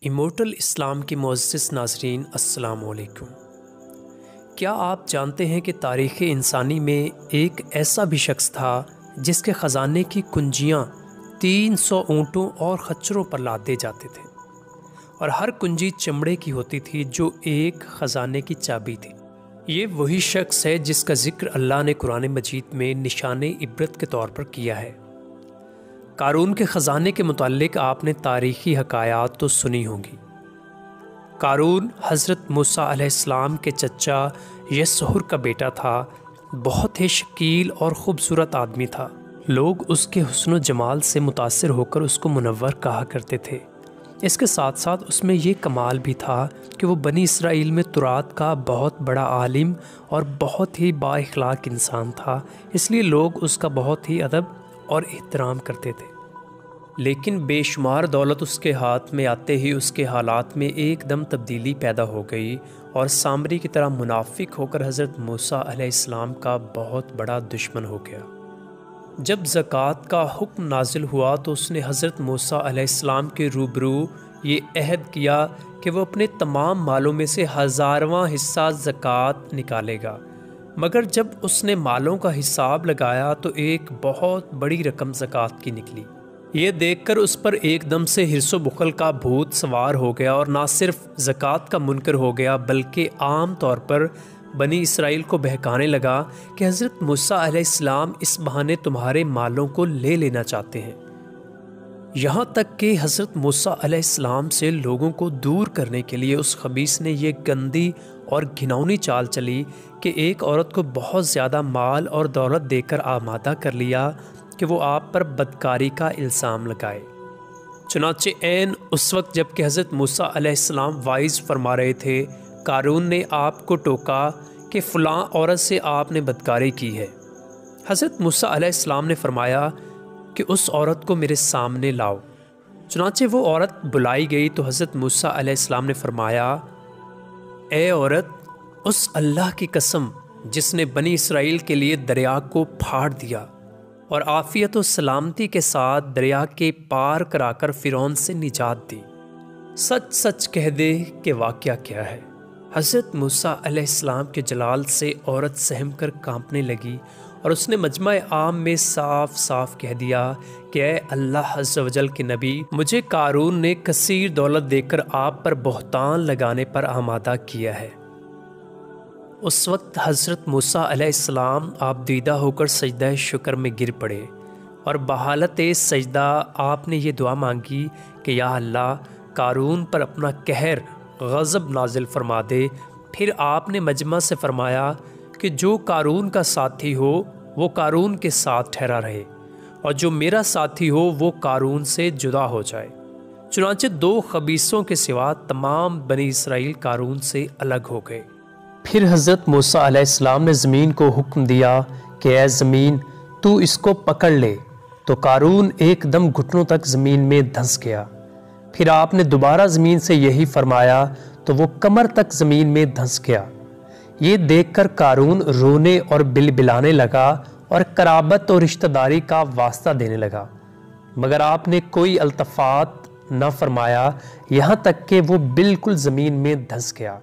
ایمورٹل اسلام کے معزز ناظرین السلام علیکم۔ کیا آپ جانتے ہیں کہ تاریخ انسانی میں ایک ایسا بھی شخص تھا جس کے خزانے کی کنجیاں 300 اونٹوں اور خچروں پر لادے جاتے تھے، اور ہر کنجی چمڑے کی ہوتی تھی جو ایک خزانے کی چابی تھی۔ یہ وہی شخص ہے جس کا ذکر اللہ نے قرآن مجید میں نشان عبرت کے طور پر کیا ہے۔ قارون کے خزانے کے متعلق آپ نے تاریخی حکایات تو سنی ہوں گی۔ قارون حضرت موسیٰ علیہ السلام کے چچا یسہر کا بیٹا تھا، بہت ہی شکیل اور خوبصورت آدمی تھا۔ لوگ اس کے حسن و جمال سے متاثر ہو کر اس کو منور کہا کرتے تھے۔ اس کے ساتھ ساتھ اس میں یہ کمال بھی تھا کہ وہ بنی اسرائیل میں تورات کا بہت بڑا عالم اور بہت ہی با اخلاق انسان تھا، اس لیے لوگ اس کا بہت ہی ادب اور احترام کرتے تھے۔ لیکن بے شمار دولت اس کے ہاتھ میں آتے ہی اس کے حالات میں ایک دم تبدیلی پیدا ہو گئی، اور سامری کی طرح منافق ہو کر حضرت موسیٰ علیہ السلام کا بہت بڑا دشمن ہو گیا۔ جب زکوٰۃ کا حکم نازل ہوا تو اس نے حضرت موسیٰ علیہ السلام کے روبرو یہ عہد کیا کہ وہ اپنے تمام مالوں میں سے 1000واں حصہ زکوٰۃ نکالے گا، مگر جب اس نے مالوں کا حساب لگایا تو ایک بہت بڑی رقم زکوٰۃ کی نکلی۔ یہ دیکھ کر اس پر ایک دم سے حرص و بخل کا بھوت سوار ہو گیا، اور نہ صرف زکوٰۃ کا منکر ہو گیا بلکہ عام طور پر بنی اسرائیل کو بہکانے لگا کہ حضرت موسیٰ علیہ السلام اس بہانے تمہارے مالوں کو لے لینا چاہتے ہیں۔ یہاں تک کہ حضرت موسیٰ علیہ السلام سے لوگوں کو دور کرنے کے لیے اس خبیث نے یہ گندی اور گھناؤنی چال چلی کہ ایک عورت کو بہت زیادہ مال اور دولت دے کر آمادہ کر لیا کہ وہ آپ پر بدکاری کا الزام لگائے۔ چنانچہ عین اس وقت جب کہ حضرت موسیٰ علیہ السلام وائز فرما رہے تھے، قارون نے آپ کو ٹوکا کہ فلاں عورت سے آپ نے بدکاری کی ہے۔ حضرت موسیٰ علیہ السلام نے فرمایا کہ اس عورت کو میرے سامنے لاؤ۔ چنانچہ وہ عورت بلائی گئی تو حضرت موسیٰ علیہ السلام نے فرمایا، اے عورت، اس اللہ کی قسم جس نے بنی اسرائیل کے لیے دریا کو پھاڑ دیا اور عافیت و سلامتی کے ساتھ دریا کے پار کرا کر فرعون سے نجات دی، سچ سچ کہہ دے کہ واقعہ کیا ہے۔ حضرت موسیٰ علیہ السلام کے جلال سے عورت سہم کر کانپنے لگی، اور اس نے مجمع عام میں صاف صاف کہہ دیا کہ اے اللہ عز و جل کے نبی، مجھے قارون نے کثیر دولت دے کر آپ پر بہتان لگانے پر آمادہ کیا ہے۔ اس وقت حضرت موسیٰ علیہ السلام آپ دیدہ ہو کر سجدہ شکر میں گر پڑے، اور بحالت سجدہ آپ نے یہ دعا مانگی کہ یا اللہ، قارون پر اپنا قہر غضب نازل فرما دے۔ پھر آپ نے مجمع سے فرمایا کہ جو قارون کا ساتھی ہو وہ قارون کے ساتھ ٹھہرا رہے، اور جو میرا ساتھی ہو وہ قارون سے جدا ہو جائے۔ چنانچہ 2 خبیثوں کے سوا تمام بنی اسرائیل قارون سے الگ ہو گئے۔ پھر حضرت موسیٰ علیہ السلام نے زمین کو حکم دیا کہ اے زمین، تو اس کو پکڑ لے، تو قارون ایک دم گھٹنوں تک زمین میں دھنس گیا۔ پھر آپ نے دوبارہ زمین سے یہی فرمایا تو وہ کمر تک زمین میں دھنس گیا۔ یہ دیکھ کر قارون رونے اور بلبلانے لگا اور قرابت اور رشتہ داری کا واسطہ دینے لگا، مگر آپ نے کوئی التفات نہ فرمایا، یہاں تک کہ وہ بالکل زمین میں دھنس گیا۔